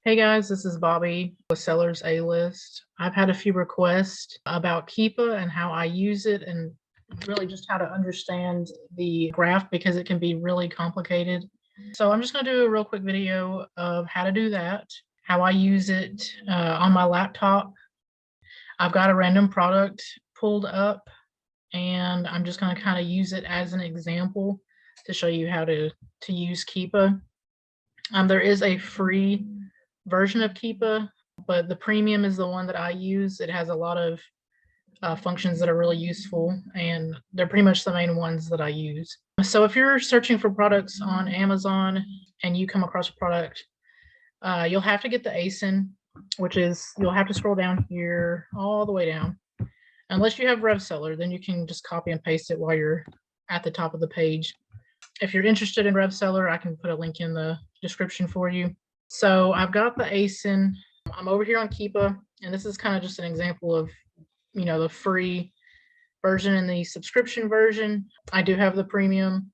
Hey guys, this is Bobby with Sellers A List. I've had a few requests about Keepa and how I use it and really just how to understand the graph because it can be really complicated. So I'm just going to do a real quick video of how to do that, how I use it on my laptop. I've got a random product pulled up and I'm just going to kind of use it as an example to show you how to use Keepa. There is a free version of Keepa, but the premium is the one that I use. It has a lot of functions that are really useful, and they're pretty much the main ones that I use. So if you're searching for products on Amazon and you come across a product, you'll have to get the ASIN, which is you'll have to scroll down here all the way down. Unless you have RevSeller, then you can just copy and paste it while you're at the top of the page. If you're interested in RevSeller, I can put a link in the description for you. So I've got the ASIN. I'm over here on Keepa, and this is kind of just an example of, the free version and the subscription version. I do have the premium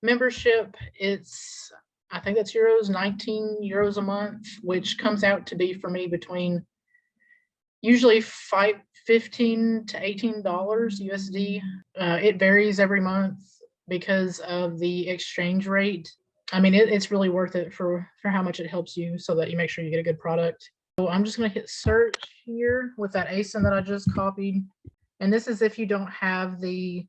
membership. I think that's euros, 19 euros a month, which comes out to be for me between usually $15 to $18 USD. It varies every month because of the exchange rate. I mean, it's really worth it for how much it helps you so that you make sure you get a good product. So I'm just going to hit search here with that ASIN that I just copied. And this is if you don't have the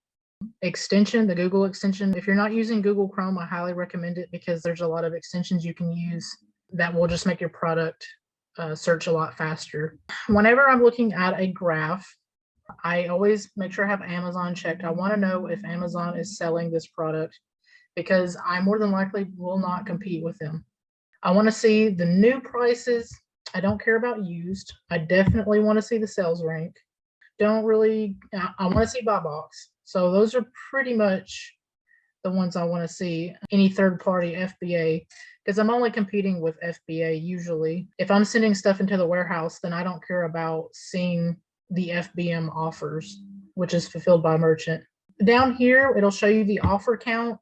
extension, the Google extension. If you're not using Google Chrome, I highly recommend it because there's a lot of extensions you can use that will just make your product search a lot faster. Whenever I'm looking at a graph, I always make sure I have Amazon checked. I want to know if Amazon is selling this product, because I more than likely will not compete with them. I want to see the new prices. I don't care about used. I definitely want to see the sales rank. I want to see buy box. So those are pretty much the ones I want to see. Any third-party FBA, because I'm only competing with FBA usually. If I'm sending stuff into the warehouse, then I don't care about seeing the FBM offers, which is fulfilled by merchant. Down here, it'll show you the offer count.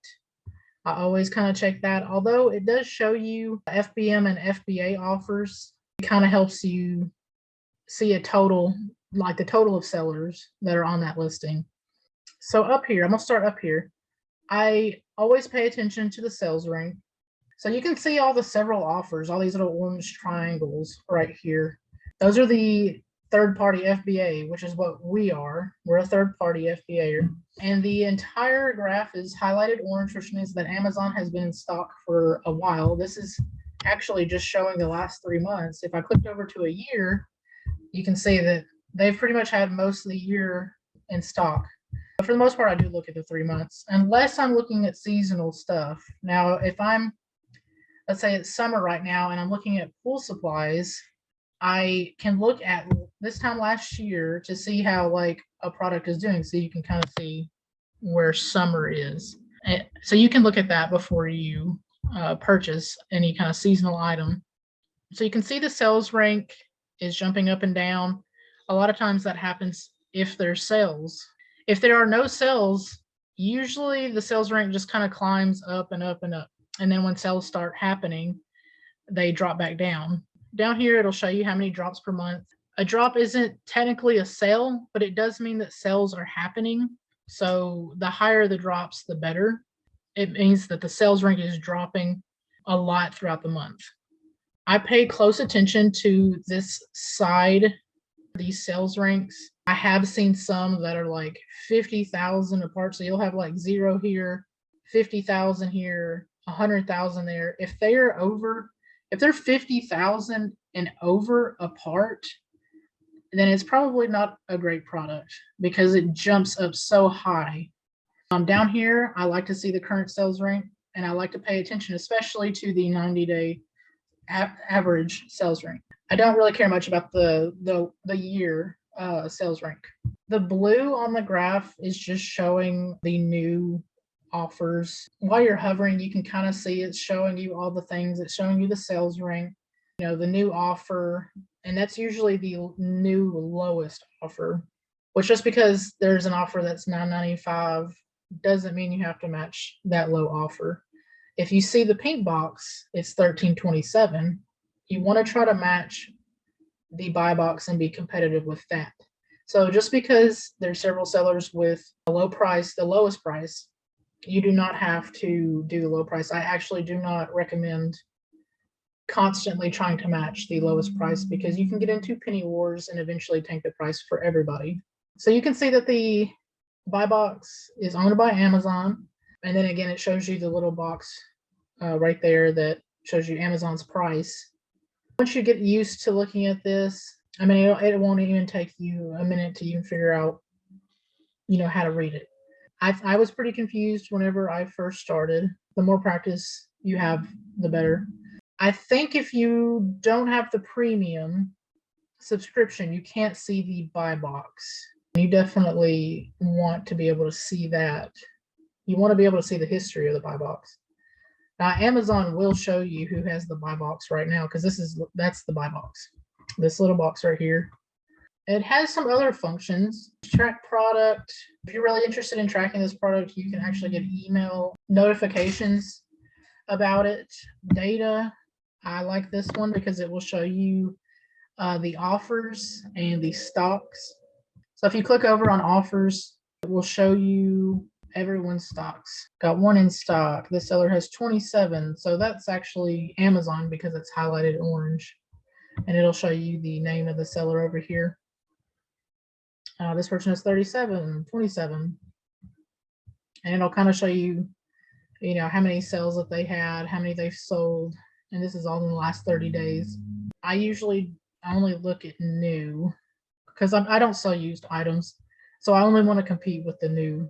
I always kind of check that. Although it does show you FBM and FBA offers, it kind of helps you see a total, like the total of sellers that are on that listing. So up here, I'm going to start up here. I always pay attention to the sales rank. So you can see all the several offers, all these little orange triangles right here. Those are the third-party FBA, which is what we are. We're a third-party FBA. And the entire graph is highlighted orange, which means that Amazon has been in stock for a while. This is actually just showing the last 3 months. If I clicked over to a year, you can see that they've pretty much had most of the year in stock. But for the most part, I do look at the 3 months, unless I'm looking at seasonal stuff. Now, if let's say it's summer right now, and I'm looking at pool supplies, I can look at this time last year to see how like a product is doing, so you can kind of see where summer is. So you can look at that before you purchase any kind of seasonal item. So you can see the sales rank is jumping up and down. A lot of times that happens if there's sales. If there are no sales, usually the sales rank just kind of climbs up and up and up. And then when sales start happening, they drop back down. Down here, it'll show you how many drops per month. A drop isn't technically a sale, but it does mean that sales are happening. So the higher the drops, the better. It means that the sales rank is dropping a lot throughout the month. I pay close attention to this side, these sales ranks. I have seen some that are like 50,000 apart. So you'll have like 0 here, 50,000 here, 100,000 there. If they're 50,000 and over apart, then it's probably not a great product because it jumps up so high. Down here, I like to see the current sales rank, and I like to pay attention, especially to the 90-day average sales rank. I don't really care much about the year sales rank. The blue on the graph is just showing the new offers. While you're hovering, you can kind of see it's showing you all the things. It's showing you the sales rank, the new offer, and that's usually the new lowest offer, which just because there's an offer that's $9.95 doesn't mean you have to match that low offer. If you see the pink box, it's $13.27. You want to try to match the buy box and be competitive with that. So just because there's several sellers with a low price, the lowest price, you do not have to do the low price. I actually do not recommend constantly trying to match the lowest price because you can get into penny wars and eventually tank the price for everybody. So you can see that the buy box is owned by Amazon. And then again, it shows you the little box right there that shows you Amazon's price. Once you get used to looking at this, I mean, it won't even take you a minute to even figure out, how to read it. I was pretty confused whenever I first started. The more practice you have, the better. I think if you don't have the premium subscription, you can't see the buy box. You definitely want to be able to see that. You want to be able to see the history of the buy box. Now, Amazon will show you who has the buy box right now because that's the buy box. This little box right here. It has some other functions. Track product. If you're really interested in tracking this product, you can actually get email notifications about it. Data. I like this one because it will show you the offers and the stocks. So if you click over on offers, it will show you everyone's stocks. Got one in stock. This seller has 27. So that's actually Amazon because it's highlighted orange. And it'll show you the name of the seller over here. This person has 37, 27. And it'll kind of show you, how many sales that they had, how many they've sold. And this is all in the last 30 days. I usually only look at new because I don't sell used items. So I only want to compete with the new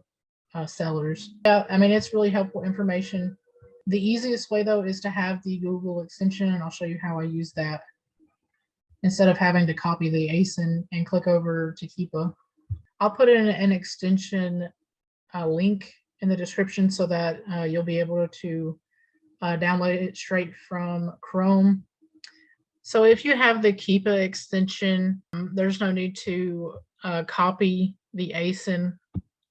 sellers. Yeah, I mean, it's really helpful information. The easiest way, though, is to have the Google extension, and I'll show you how I use that instead of having to copy the ASIN and click over to Keepa. I'll put in an extension link in the description so that you'll be able to download it straight from Chrome. So if you have the Keepa extension, there's no need to copy the ASIN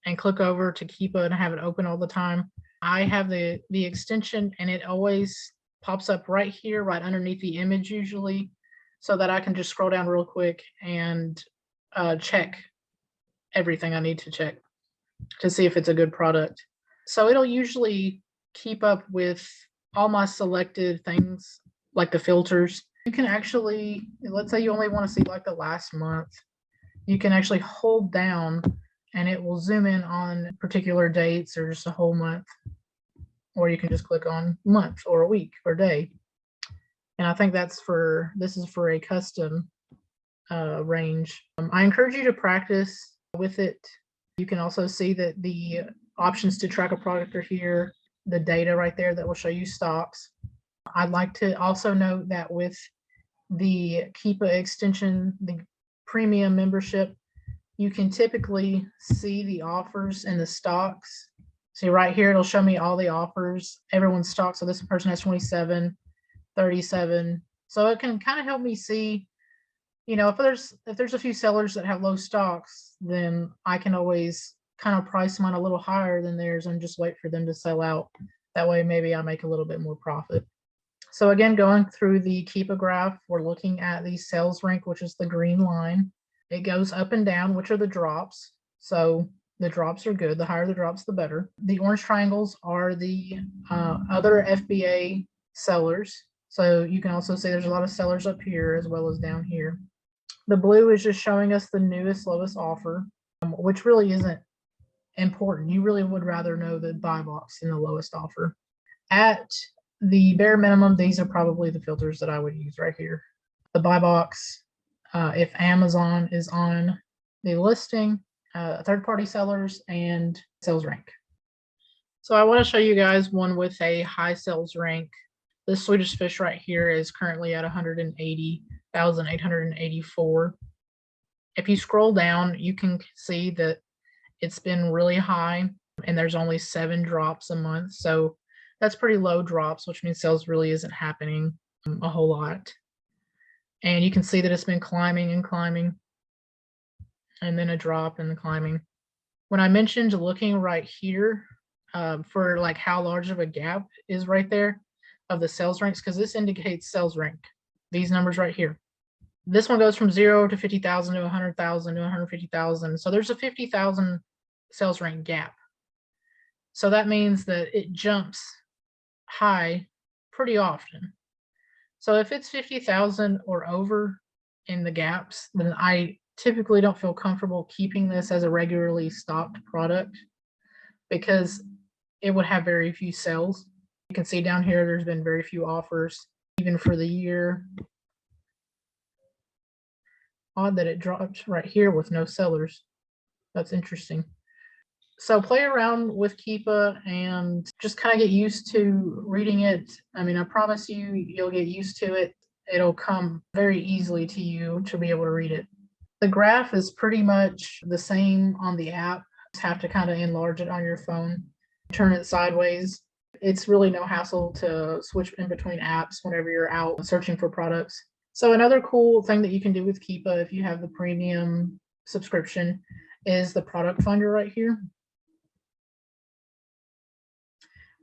and click over to Keepa and have it open all the time. I have the extension and it always pops up right here, right underneath the image usually, so that I can just scroll down real quick and check everything I need to check to see if it's a good product. So it'll usually keep up with all my selected things, like the filters. You can actually, let's say you only want to see like the last month, you can actually hold down and it will zoom in on particular dates or just a whole month. Or you can just click on month or a week or day. And I think this is for a custom range. I encourage you to practice with it. You can also see that the options to track a product are here, the data right there that will show you stocks. I'd like to also note that with the Keepa extension, the premium membership, you can typically see the offers and the stocks. See right here, it'll show me all the offers, everyone's stock. So this person has 27, 37. So it can kind of help me see, if there's a few sellers that have low stocks, then I can always kind of price mine a little higher than theirs and just wait for them to sell out. That way, maybe I make a little bit more profit. So again, going through the Keepa graph, we're looking at the sales rank, which is the green line. It goes up and down, which are the drops. So the drops are good. The higher the drops, the better. The orange triangles are the other FBA sellers. So you can also see there's a lot of sellers up here as well as down here. The blue is just showing us the newest, lowest offer, which really isn't important. You really would rather know the buy box than the lowest offer. At the bare minimum, these are probably the filters that I would use right here. The buy box, if Amazon is on the listing, third-party sellers, and sales rank. So I want to show you guys one with a high sales rank. This Swedish fish right here is currently at 180,884. If you scroll down, you can see that it's been really high and there's only 7 drops a month. So that's pretty low drops, which means sales really isn't happening a whole lot. And you can see that it's been climbing and climbing, and then a drop and climbing. When I mentioned looking right here for like how large of a gap is right there of the sales ranks, because this indicates sales rank. these numbers right here. This one goes from 0 to 50,000 to 100,000 to 150,000. So there's a 50,000 sales rank gap. So that means that it jumps high pretty often. So if it's 50,000 or over in the gaps, then I typically don't feel comfortable keeping this as a regularly stocked product because it would have very few sales. You can see down here, there's been very few offers, even for the year. Odd that it dropped right here with no sellers. That's interesting. So play around with Keepa and just kind of get used to reading it. I mean, I promise you, you'll get used to it. It'll come very easily to you to be able to read it. The graph is pretty much the same on the app. Just have to kind of enlarge it on your phone, turn it sideways. It's really no hassle to switch in between apps whenever you're out searching for products. So another cool thing that you can do with Keepa if you have the premium subscription is the product finder right here.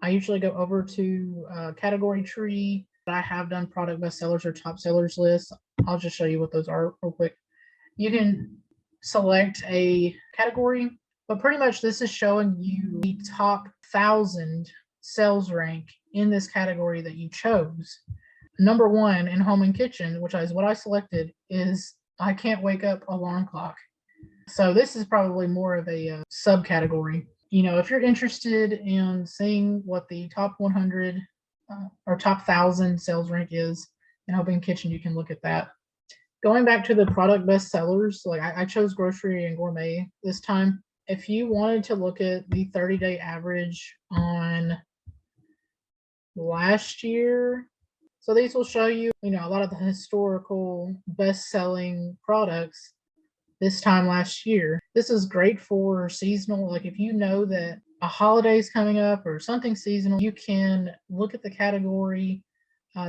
I usually go over to category tree. I have done product bestsellers or top sellers lists. I'll just show you what those are real quick. You can select a category, but pretty much this is showing you the top 1,000 sales rank in this category that you chose. Number one in home and kitchen, which is what I selected, is I can't wake up alarm clock. So this is probably more of a subcategory. You know, if you're interested in seeing what the top 100 or top 1,000 sales rank is in home and kitchen, you can look at that. Going back to the product bestsellers, like I chose grocery and gourmet this time. If you wanted to look at the 30-day average on last year, so these will show you, you know, a lot of the historical best-selling products this time last year. This is great for seasonal. Like if you know that a holiday is coming up or something seasonal, you can look at the category,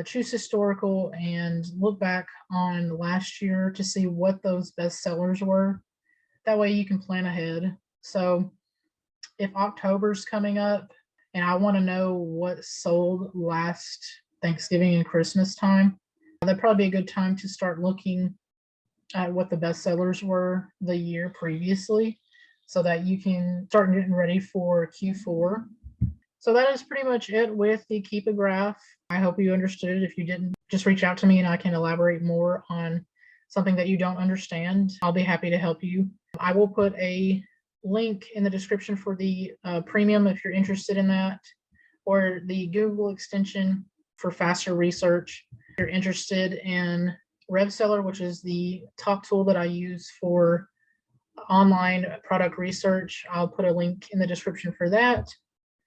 choose historical, and look back on last year to see what those best sellers were. That way you can plan ahead. So if October's coming up and I want to know what sold last Thanksgiving and Christmas time, that'd probably be a good time to start looking at what the best sellers were the year previously so that you can start getting ready for Q4. So that is pretty much it with the Keepa graph. I hope you understood it. If you didn't, just reach out to me and I can elaborate more on something that you don't understand. I'll be happy to help you. I will put a link in the description for the premium if you're interested in that, or the Google extension for faster research. If you're interested in RevSeller, which is the top tool that I use for online product research, I'll put a link in the description for that.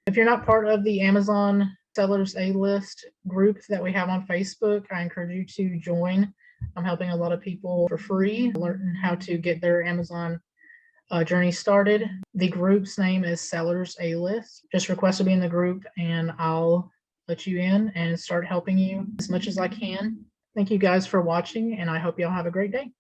If you're not part of the Amazon Sellers A-List group that we have on Facebook, I encourage you to join. I'm helping a lot of people for free learn how to get their Amazon journey started. The group's name is Sellers A-List. Just request to be in the group and I'll let you in and start helping you as much as I can. Thank you guys for watching, and I hope y'all have a great day.